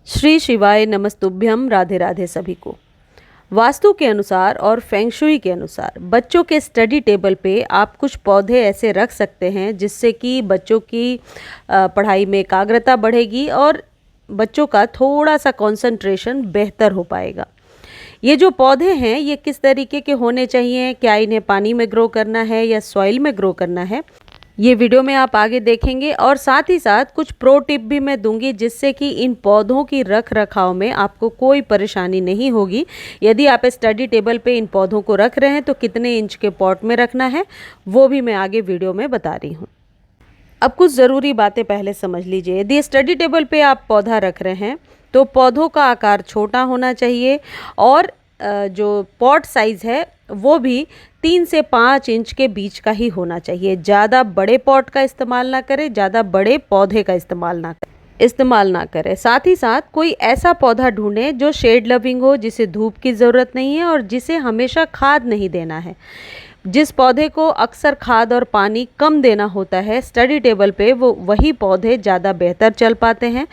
श्री शिवाय नमस्तुभ्यम। राधे राधे सभी को। वास्तु के अनुसार और फेंग शुई के अनुसार बच्चों के स्टडी टेबल पे आप कुछ पौधे ऐसे रख सकते हैं जिससे कि बच्चों की पढ़ाई में एकाग्रता बढ़ेगी और बच्चों का थोड़ा सा कंसंट्रेशन बेहतर हो पाएगा। ये जो पौधे हैं ये किस तरीके के होने चाहिए, क्या इन्हें पानी में ग्रो करना है या सॉइल में ग्रो करना है, ये वीडियो में आप आगे देखेंगे। और साथ ही साथ कुछ प्रो टिप भी मैं दूंगी जिससे कि इन पौधों की रख रखाव में आपको कोई परेशानी नहीं होगी। यदि आप स्टडी टेबल पे इन पौधों को रख रहे हैं तो कितने इंच के पॉट में रखना है वो भी मैं आगे वीडियो में बता रही हूँ। अब कुछ ज़रूरी बातें पहले समझ लीजिए। यदि स्टडी टेबल पे आप पौधा रख रहे हैं तो पौधों का आकार छोटा होना चाहिए और जो पॉट साइज़ है वो भी 3 से 5 इंच के बीच का ही होना चाहिए। ज़्यादा बड़े पॉट का इस्तेमाल ना करें, ज़्यादा बड़े पौधे का इस्तेमाल ना करें। साथ ही साथ कोई ऐसा पौधा ढूंढें जो शेड लविंग हो, जिसे धूप की ज़रूरत नहीं है और जिसे हमेशा खाद नहीं देना है। जिस पौधे को अक्सर खाद और पानी कम देना होता है स्टडी टेबल पे, वो वही पौधे ज़्यादा बेहतर चल पाते हैं।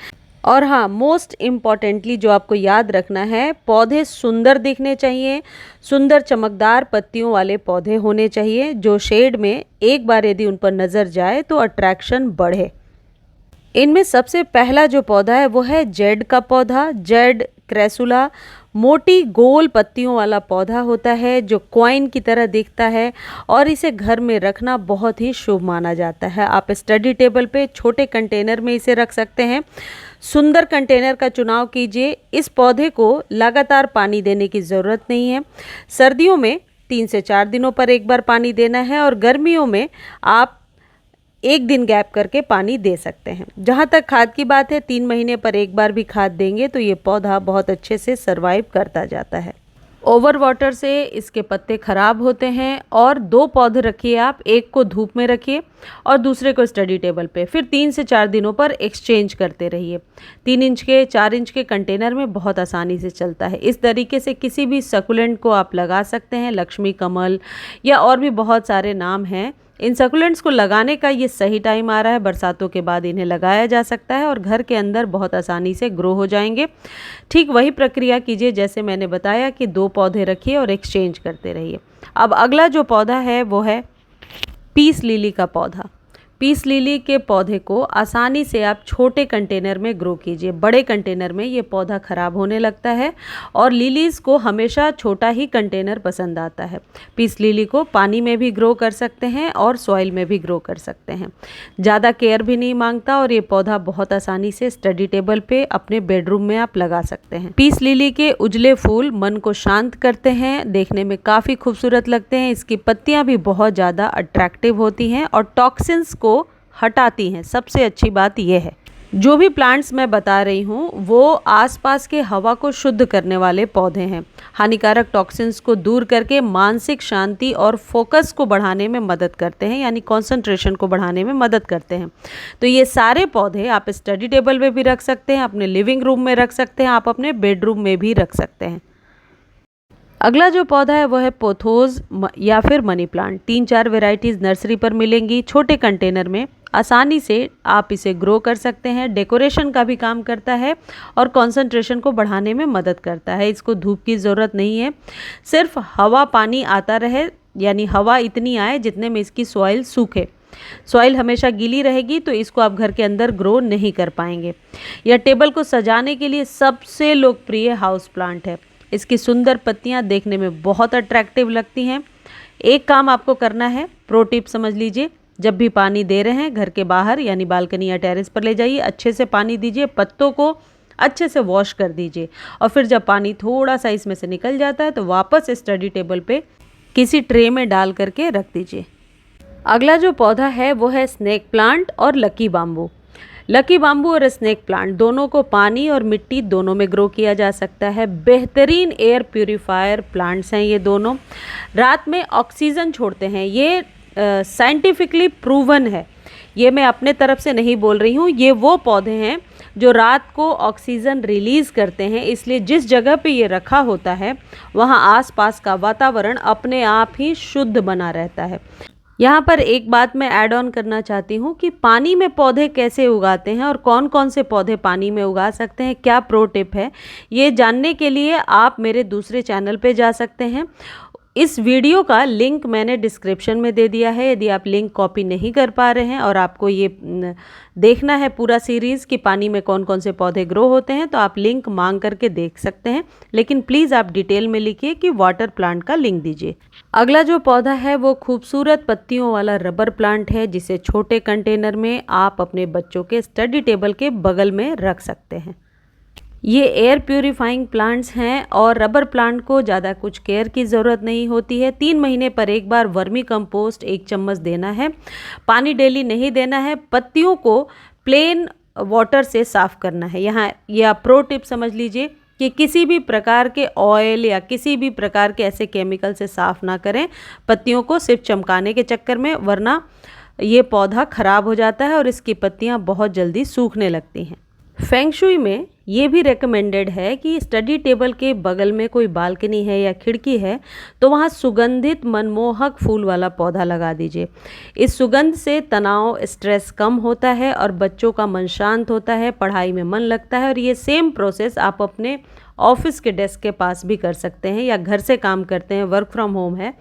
और हाँ, मोस्ट इम्पॉर्टेंटली जो आपको याद रखना है, पौधे सुंदर दिखने चाहिए। सुंदर चमकदार पत्तियों वाले पौधे होने चाहिए जो शेड में एक बार यदि उन पर नज़र जाए तो अट्रैक्शन बढ़े। इनमें सबसे पहला जो पौधा है वो है जेड का पौधा। जेड क्रेसुला मोटी गोल पत्तियों वाला पौधा होता है जो कॉइन की तरह दिखता है और इसे घर में रखना बहुत ही शुभ माना जाता है। आप स्टडी टेबल पे छोटे कंटेनर में इसे रख सकते हैं। सुंदर कंटेनर का चुनाव कीजिए। इस पौधे को लगातार पानी देने की ज़रूरत नहीं है। सर्दियों में 3 से 4 दिनों पर एक बार पानी देना है और गर्मियों में आप 1 दिन गैप करके पानी दे सकते हैं। जहाँ तक खाद की बात है, 3 महीने पर एक बार भी खाद देंगे तो ये पौधा बहुत अच्छे से सरवाइव करता जाता है। ओवर वाटर से इसके पत्ते खराब होते हैं। और 2 पौधे रखिए आप, एक को धूप में रखिए और दूसरे को स्टडी टेबल पे। फिर 3 से 4 दिनों पर एक्सचेंज करते रहिए। 3 इंच के 4 इंच के कंटेनर में बहुत आसानी से चलता है। इस तरीके से किसी भी सकुलेंट को आप लगा सकते हैं। लक्ष्मी कमल या और भी बहुत सारे नाम हैं। इन सकुलेंट्स को लगाने का ये सही टाइम आ रहा है। बरसातों के बाद इन्हें लगाया जा सकता है और घर के अंदर बहुत आसानी से ग्रो हो जाएंगे। ठीक वही प्रक्रिया कीजिए जैसे मैंने बताया कि 2 पौधे रखिए और एक्सचेंज करते रहिए। अब अगला जो पौधा है वो है पीस लिली का पौधा। पीस लिली के पौधे को आसानी से आप छोटे कंटेनर में ग्रो कीजिए। बड़े कंटेनर में ये पौधा ख़राब होने लगता है और लिलीज़ को हमेशा छोटा ही कंटेनर पसंद आता है। पीस लिली को पानी में भी ग्रो कर सकते हैं और सॉइल में भी ग्रो कर सकते हैं। ज़्यादा केयर भी नहीं मांगता और ये पौधा बहुत आसानी से स्टडी टेबल पे अपने बेडरूम में आप लगा सकते हैं। पीस लिली के उजले फूल मन को शांत करते हैं, देखने में काफ़ी खूबसूरत लगते हैं। इसकी पत्तियाँ भी बहुत ज़्यादा अट्रैक्टिव होती हैं और टॉक्सिन्स को हटाती हैं। सबसे अच्छी बात यह है, जो भी प्लांट्स मैं बता रही हूँ वो आसपास के हवा को शुद्ध करने वाले पौधे हैं। हानिकारक टॉक्सिन्स को दूर करके मानसिक शांति और फोकस को बढ़ाने में मदद करते हैं, यानी कंसंट्रेशन को बढ़ाने में मदद करते हैं। तो ये सारे पौधे आप स्टडी टेबल में भी रख सकते हैं, अपने लिविंग रूम में रख सकते हैं, आप अपने बेडरूम में भी रख सकते हैं। अगला जो पौधा है वो है पोथोस या फिर मनी प्लांट। 3-4 वेराइटीज़ नर्सरी पर मिलेंगी। छोटे कंटेनर में आसानी से आप इसे ग्रो कर सकते हैं। डेकोरेशन का भी काम करता है और कंसंट्रेशन को बढ़ाने में मदद करता है। इसको धूप की ज़रूरत नहीं है, सिर्फ हवा पानी आता रहे, यानी हवा इतनी आए जितने में इसकी सॉइल सूखे। सॉइल हमेशा गीली रहेगी तो इसको आप घर के अंदर ग्रो नहीं कर पाएंगे। यह टेबल को सजाने के लिए सबसे लोकप्रिय हाउस प्लांट है। इसकी सुंदर पत्तियां देखने में बहुत अट्रैक्टिव लगती हैं। एक काम आपको करना है, प्रो टिप समझ लीजिए। जब भी पानी दे रहे हैं घर के बाहर यानी बालकनी या टेरेस पर ले जाइए, अच्छे से पानी दीजिए, पत्तों को अच्छे से वॉश कर दीजिए और फिर जब पानी थोड़ा सा इसमें से निकल जाता है तो वापस स्टडी टेबल पे किसी ट्रे में डाल करके रख दीजिए। अगला जो पौधा है वो है स्नेक प्लांट और लकी बाम्बू। लकी बाम्बू और स्नेक प्लांट दोनों को पानी और मिट्टी दोनों में ग्रो किया जा सकता है। बेहतरीन एयर प्यूरीफायर प्लांट्स हैं ये दोनों। रात में ऑक्सीजन छोड़ते हैं, ये साइंटिफिकली प्रूवन है। ये मैं अपने तरफ से नहीं बोल रही हूँ, ये वो पौधे हैं जो रात को ऑक्सीजन रिलीज़ करते हैं। इसलिए जिस जगह पे ये रखा होता है वहाँ आसपास का वातावरण अपने आप ही शुद्ध बना रहता है। यहाँ पर एक बात मैं ऐड ऑन करना चाहती हूँ कि पानी में पौधे कैसे उगाते हैं और कौन कौन से पौधे पानी में उगा सकते हैं, क्या प्रो टिप है, ये जानने के लिए आप मेरे दूसरे चैनल पे जा सकते हैं। इस वीडियो का लिंक मैंने डिस्क्रिप्शन में दे दिया है। यदि आप लिंक कॉपी नहीं कर पा रहे हैं और आपको ये देखना है पूरा सीरीज़ कि पानी में कौन कौन से पौधे ग्रो होते हैं, तो आप लिंक मांग करके देख सकते हैं, लेकिन प्लीज़ आप डिटेल में लिखिए कि वाटर प्लांट का लिंक दीजिए। अगला जो पौधा है वो खूबसूरत पत्तियों वाला रबर प्लांट है, जिसे छोटे कंटेनर में आप अपने बच्चों के स्टडी टेबल के बगल में रख सकते हैं। ये एयर प्यूरीफाइंग प्लांट्स हैं और रबर प्लांट को ज़्यादा कुछ केयर की ज़रूरत नहीं होती है। 3 महीने पर एक बार वर्मी कंपोस्ट 1 चम्मच देना है। पानी डेली नहीं देना है। पत्तियों को प्लेन वाटर से साफ़ करना है। यहाँ यह प्रो टिप समझ लीजिए कि किसी भी प्रकार के ऑयल या किसी भी प्रकार के ऐसे केमिकल से साफ़ ना करें पत्तियों को, सिर्फ चमकाने के चक्कर में, वरना ये पौधा ख़राब हो जाता है और इसकी पत्तियाँ बहुत जल्दी सूखने लगती हैं। फेंग शुई में ये भी रेकमेंडेड है कि स्टडी टेबल के बगल में कोई बालकनी है या खिड़की है तो वहाँ सुगंधित मनमोहक फूल वाला पौधा लगा दीजिए। इस सुगंध से तनाव, स्ट्रेस कम होता है और बच्चों का मन शांत होता है, पढ़ाई में मन लगता है। और ये सेम प्रोसेस आप अपने ऑफिस के डेस्क के पास भी कर सकते हैं, या घर से काम करते हैं, वर्क फ्रॉम होम है,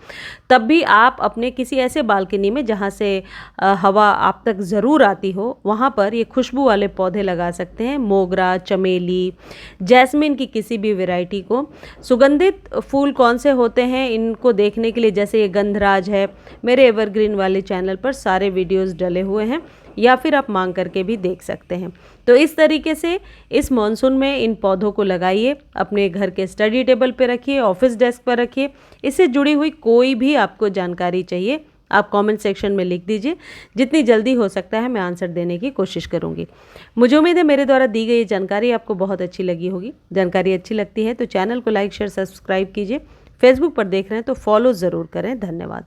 तब भी आप अपने किसी ऐसे बालकनी में जहाँ से हवा आप तक ज़रूर आती हो, वहाँ पर ये खुशबू वाले पौधे लगा सकते हैं। मोगरा, चमेली, जैस्मिन की किसी भी वैरायटी को। सुगंधित फूल कौन से होते हैं इनको देखने के लिए, जैसे ये गंधराज है, मेरे एवरग्रीन वाले चैनल पर सारे वीडियोस डले हुए हैं, या फिर आप मांग करके भी देख सकते हैं। तो इस तरीके से इस मॉनसून में इन पौधों को लगाइए, अपने घर के स्टडी टेबल पे रखिए, ऑफिस डेस्क पर रखिए। इससे जुड़ी हुई कोई भी आपको जानकारी चाहिए आप कमेंट सेक्शन में लिख दीजिए। जितनी जल्दी हो सकता है मैं आंसर देने की कोशिश करूँगी। मुझे उम्मीद है मेरे द्वारा दी गई जानकारी आपको बहुत अच्छी लगी होगी। जानकारी अच्छी लगती है तो चैनल को लाइक, शेयर, सब्सक्राइब कीजिए। फेसबुक पर देख रहे हैं तो फॉलो ज़रूर करें। धन्यवाद।